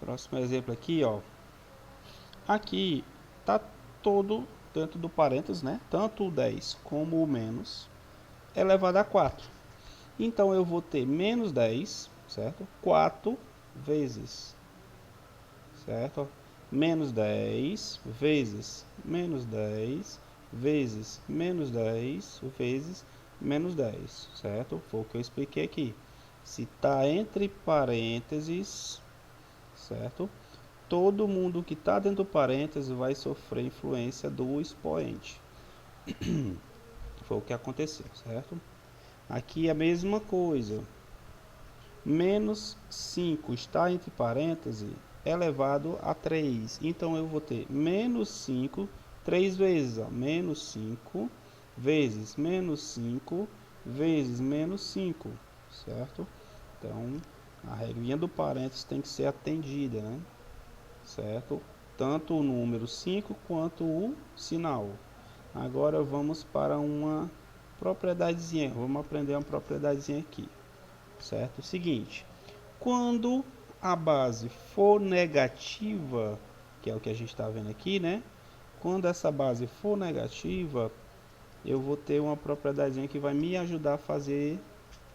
Próximo exemplo aqui, ó. Aqui tá todo dentro do parênteses, né? Tanto o 10 como o menos elevado a 4. Então eu vou ter menos 10, certo? 4 vezes, certo? Menos 10 vezes menos 10 vezes menos 10 vezes menos 10, certo? Foi o que eu expliquei aqui. Se está entre parênteses, certo? Todo mundo que está dentro do parênteses vai sofrer influência do expoente. Foi o que aconteceu, certo? Aqui a mesma coisa. Menos 5 está entre parênteses elevado a 3. Então eu vou ter menos 5 3 vezes. Ó. Menos 5 vezes menos 5 vezes menos 5. Certo? Então a regrinha do parênteses tem que ser atendida, né? Certo? Tanto o número 5 quanto o sinal. Agora vamos para uma propriedadezinha. Vamos aprender uma propriedadezinha aqui. Certo? O seguinte, quando a base for negativa, que é o que a gente está vendo aqui, né? Quando essa base for negativa, eu vou ter uma propriedadezinha que vai me ajudar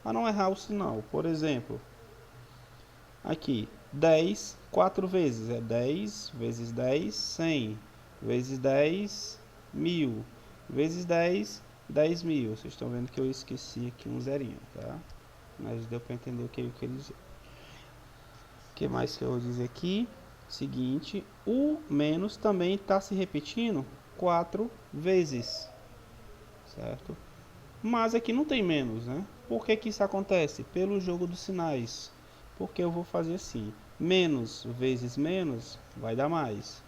a não errar o sinal. Por exemplo, aqui, 10, 4 vezes, é 10 vezes 10, 100, vezes 10, 1000, vezes 10, 10.000. Vocês estão vendo que eu esqueci aqui um zerinho, tá? Mas deu para entender o que ele quer dizer. O que mais que eu vou dizer aqui? Seguinte, o menos também está se repetindo 4 vezes, certo? Mas aqui não tem menos, né? Por que que isso acontece? Pelo jogo dos sinais. Porque eu vou fazer assim, menos vezes menos vai dar mais.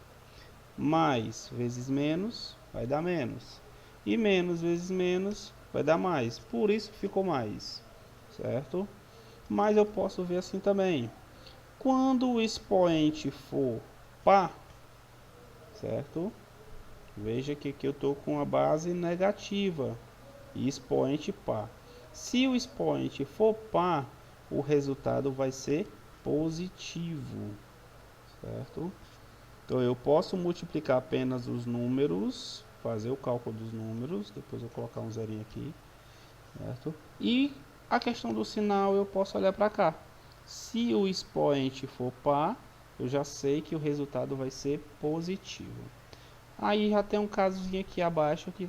Mais vezes menos vai dar menos. E menos vezes menos vai dar mais. Por isso ficou mais, certo? Mas eu posso ver assim também. Quando o expoente for par, certo? Veja que aqui eu estou com a base negativa e expoente par. Se o expoente for par, o resultado vai ser positivo, certo? Então eu posso multiplicar apenas os números, fazer o cálculo dos números, depois eu colocar um zerinho aqui, certo? E a questão do sinal eu posso olhar para cá. Se o expoente for par, eu já sei que o resultado vai ser positivo. Aí já tem um casozinho aqui abaixo que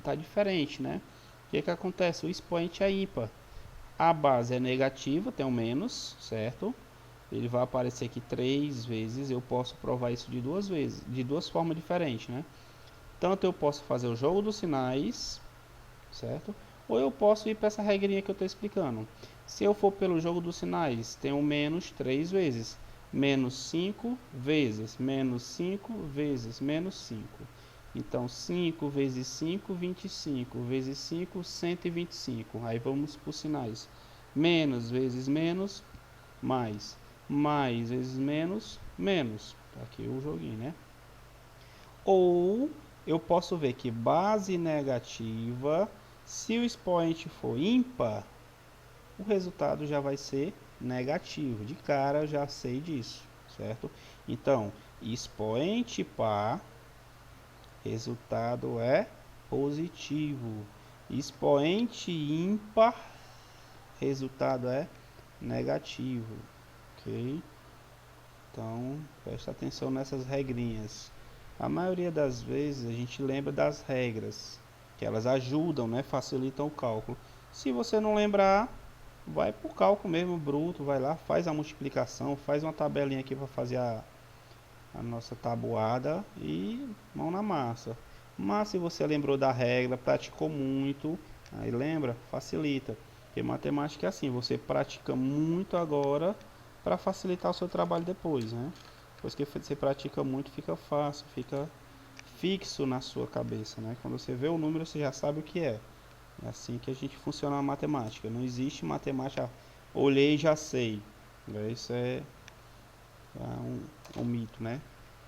tá diferente, né? O que que acontece? O expoente é ímpar. A base é negativa, tem um menos, certo? Ele vai aparecer aqui 3 vezes. Eu posso provar isso de duas vezes, de duas formas diferentes, né? Tanto eu posso fazer o jogo dos sinais, certo? Ou eu posso ir para essa regrinha que eu estou explicando. Se eu for pelo jogo dos sinais, tem um menos 3 vezes. Menos 5 vezes, menos 5 vezes, menos 5. Então, 5 vezes 5, 25. Vezes 5, 125. Aí vamos para os sinais. Menos vezes menos, mais. Mais vezes menos, menos. Tá aqui o joguinho, né? Ou eu posso ver que base negativa, se o expoente for ímpar, o resultado já vai ser negativo. De cara eu já sei disso, certo? Então, expoente par, resultado é positivo. Expoente ímpar, resultado é negativo, ok? Então, presta atenção nessas regrinhas. A maioria das vezes a gente lembra das regras, que elas ajudam, né? Facilitam o cálculo. Se você não lembrar, vai para o cálculo mesmo, bruto, vai lá, faz a multiplicação, faz uma tabelinha aqui para fazer a nossa tabuada e mão na massa. Mas se você lembrou da regra, praticou muito, aí lembra, facilita. Porque matemática é assim, você pratica muito agora para facilitar o seu trabalho depois, né? Depois que você pratica muito, fica fácil, fica fixo na sua cabeça, né? Quando você vê o número, você já sabe o que é. É assim que a gente funciona na matemática. Não existe matemática, olhei e já sei. Isso é um mito, né?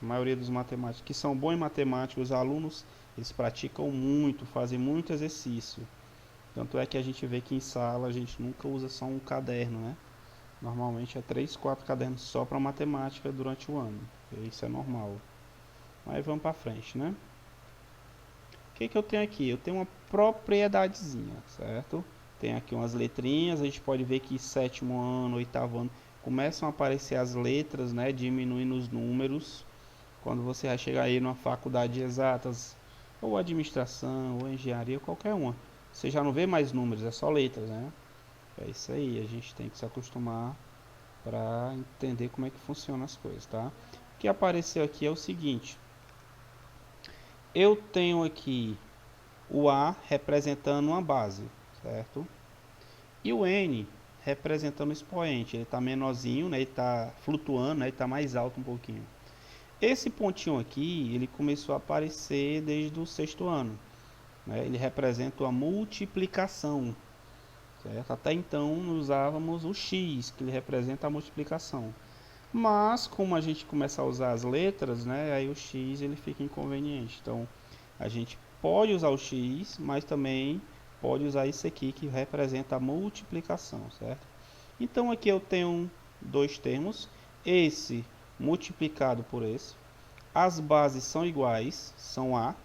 A maioria dos matemáticos que são bons em matemática, os alunos, eles praticam muito, fazem muito exercício. Tanto é que a gente vê que em sala a gente nunca usa só um caderno, né? Normalmente é 3, 4 cadernos só para matemática durante o ano. Isso é normal. Mas vamos para frente, né? O que eu tenho aqui? Eu tenho uma propriedadezinha, certo? Tem aqui umas letrinhas, a gente pode ver que sétimo ano, oitavo ano, começam a aparecer as letras, né? Diminuindo os números. Quando você vai chegar aí numa faculdade de exatas, ou administração, ou engenharia, ou qualquer uma, você já não vê mais números, é só letras, né? É isso aí, a gente tem que se acostumar para entender como é que funciona as coisas, tá? O que apareceu aqui é o seguinte: eu tenho aqui o A representando uma base, certo? E o N representando o expoente, ele está menorzinho, né? Ele está flutuando, né? Ele está mais alto um pouquinho. Esse pontinho aqui, ele começou a aparecer desde o sexto ano, né? Ele representa a multiplicação, certo? Até então usávamos o X, que ele representa a multiplicação. Mas como a gente começa a usar as letras, né, aí o X ele fica inconveniente. Então a gente pode usar o X, mas também pode usar isso aqui que representa a multiplicação, certo? Então aqui eu tenho dois termos, esse multiplicado por esse. As bases são iguais, são A,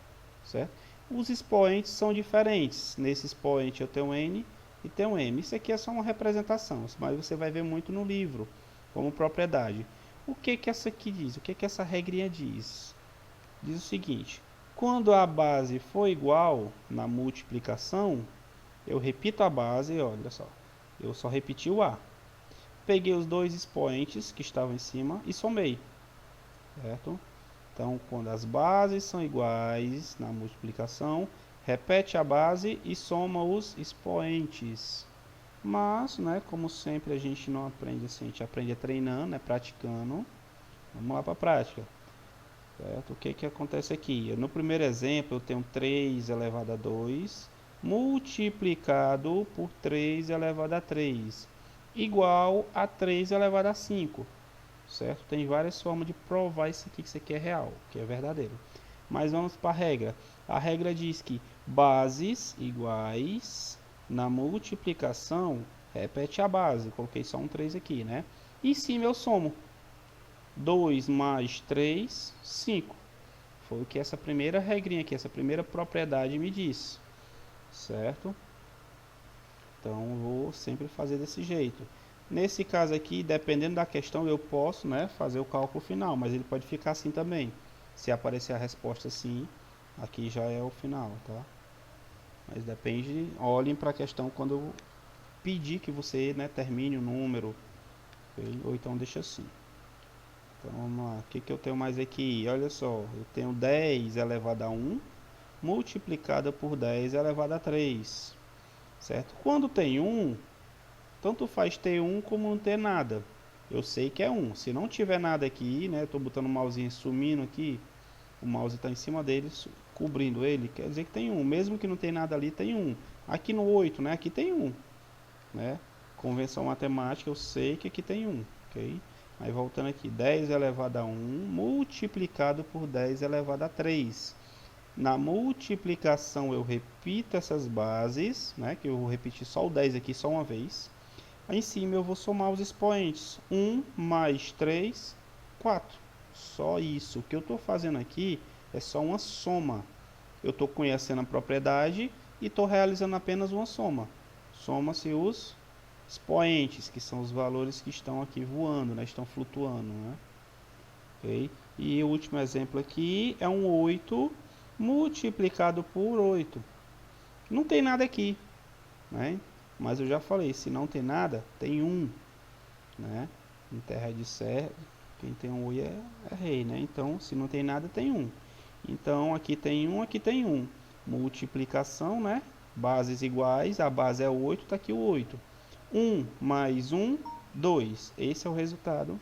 certo? Os expoentes são diferentes. Nesse expoente eu tenho N e tenho M. Isso aqui é só uma representação, mas você vai ver muito no livro, como propriedade. O que que essa aqui diz? O que que essa regrinha diz? Diz o seguinte: quando a base for igual na multiplicação, eu repito a base, olha só, eu só repeti o A. Peguei os dois expoentes que estavam em cima e somei, certo? Então, quando as bases são iguais na multiplicação, repete a base e soma os expoentes. Mas, né, como sempre a gente não aprende assim, a gente aprende treinando, né, praticando. Vamos lá para a prática. Certo? O que que acontece aqui? No primeiro exemplo, eu tenho 3 elevado a 2 multiplicado por 3 elevado a 3 igual a 3 elevado a 5. Certo? Tem várias formas de provar isso aqui, que isso aqui é real, que é verdadeiro. Mas vamos para a regra. A regra diz que bases iguais na multiplicação, repete a base, coloquei só um 3 aqui, né? E em cima eu somo. 2 mais 3, 5. Foi o que essa primeira regrinha aqui, essa primeira propriedade me disse. Certo? Então, vou sempre fazer desse jeito. Nesse caso aqui, dependendo da questão, eu posso, né, fazer o cálculo final, mas ele pode ficar assim também. Se aparecer a resposta assim, aqui já é o final, tá? Mas depende, olhem para a questão quando eu pedir que você, né, termine o número, okay? Ou então deixa assim. Então vamos lá, o que eu tenho mais aqui? Olha só, eu tenho 10 elevado a 1 multiplicada por 10 elevado a 3, certo? Quando tem 1, tanto faz ter 1 como não ter nada. Eu sei que é 1. Se não tiver nada aqui, né, estou botando o mouse sumindo aqui, o mouse está em cima dele, cobrindo ele, quer dizer que tem 1. Mesmo que não tem nada ali, tem 1. Aqui no 8, né, aqui tem 1. Né? Convenção matemática, eu sei que aqui tem 1. Ok? Aí voltando aqui, 10 elevado a 1 multiplicado por 10 elevado a 3. Na multiplicação eu repito essas bases, né, que eu vou repetir só o 10 aqui só uma vez. Aí em cima eu vou somar os expoentes. 1 mais 3, 4. Só isso. O que eu estou fazendo aqui é só uma soma. Eu estou conhecendo a propriedade e estou realizando apenas uma soma. Soma-se os expoentes, que são os valores que estão aqui voando, né? Estão flutuando, né? Okay? E o último exemplo aqui é um 8 multiplicado por 8. Não tem nada aqui, né? Mas eu já falei, se não tem nada, tem 1, né? Em terra de serra, quem tem um oi é rei, né? Então, se não tem nada, tem 1. Então, aqui tem 1, aqui tem 1. Multiplicação, né? Bases iguais, a base é 8, está aqui o 8. 1 mais 1, 2. Esse é o resultado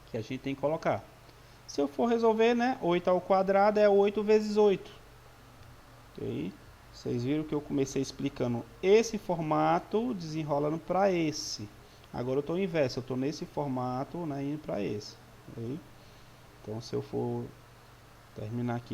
que a gente tem que colocar. Se eu for resolver, né? 8 ao quadrado é 8 vezes 8. Ok? Vocês viram que eu comecei explicando esse formato, desenrolando para esse. Agora eu estou inverso, eu estou nesse formato, né, indo para esse. Okay? Então, se eu for terminar aqui